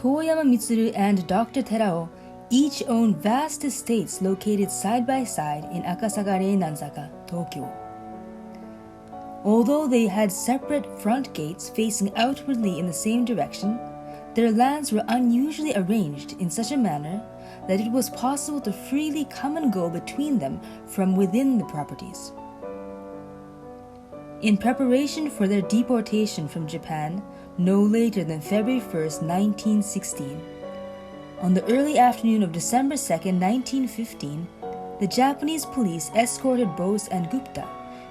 Toyama Mitsuru and Dr. Terao each owned vast estates located side by side in Akasaga Reinanzaka, Tokyo. Although they had separate front gates facing outwardly in the same direction, their lands were unusually arranged in such a manner that it was possible to freely come and go between them from within the properties. In preparation for their deportation from Japan, no later than February 1st, 1916, on the early afternoon of December 2nd, 1915, the Japanese police escorted Bose and Gupta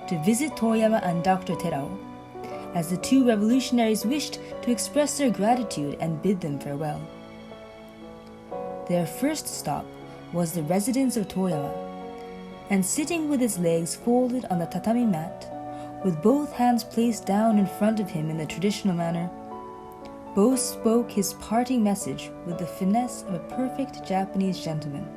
to visit Toyama and Dr. Terao, as the two revolutionaries wished to express their gratitude and bid them farewell. Their first stop was the residence of Toyama, and sitting with his legs folded on the tatami mat, with both hands placed down in front of him in the traditional manner, Bose spoke his parting message with the finesse of a perfect Japanese gentleman.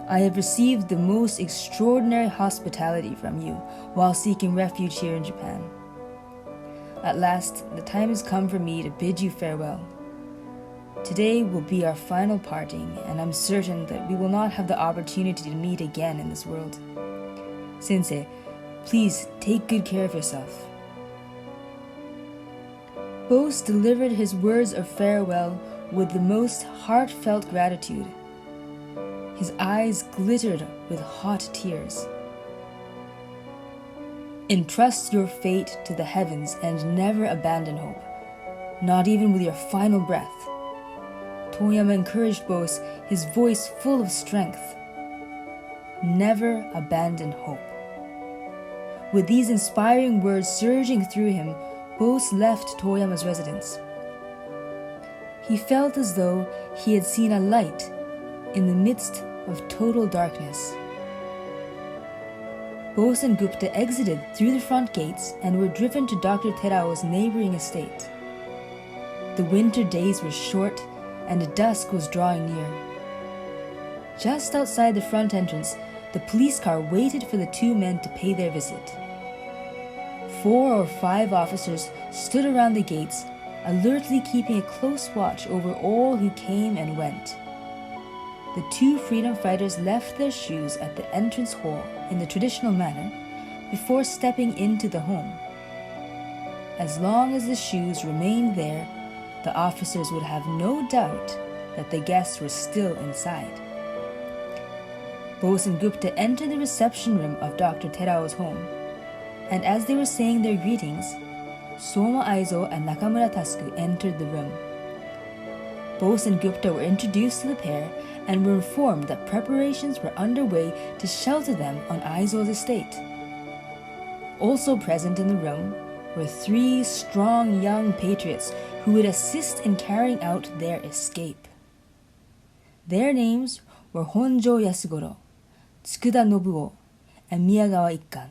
I have received the most extraordinary hospitality from you while seeking refuge here in Japan. At last, the time has come for me to bid you farewell. Today will be our final parting, and I'm certain that we will not have the opportunity to meet again in this world. Sensei, please take good care of yourself. Bose delivered his words of farewell with the most heartfelt gratitude. His eyes glittered with hot tears. Entrust your fate to the heavens and never abandon hope, not even with your final breath. Toyama encouraged Bose, his voice full of strength. Never abandon hope. With these inspiring words surging through him, Bose left Toyama's residence. He felt as though he had seen a light in the midst of total darkness. Bose and Gupta exited through the front gates and were driven to Dr. Terao's neighboring estate. The winter days were short and dusk was drawing near. Just outside the front entrance, the police car waited for the two men to pay their visit. 4 or 5 officers stood around the gates, alertly keeping a close watch over all who came and went. The two freedom fighters left their shoes at the entrance hall in the traditional manner before stepping into the home. As long as the shoes remained there, the officers would have no doubt that the guests were still inside. Bose and Gupta entered the reception room of Dr. Terao's home, and as they were saying their greetings, Soma Aizo and Nakamura Tasuku entered the room. Bose and Gupta were introduced to the pair and were informed that preparations were underway to shelter them on Aizo's estate. Also present in the room were 3 strong young patriots who would assist in carrying out their escape. Their names were Honjo Yasugoro, Tsukuda Nobuo, and Miyagawa Ikkan.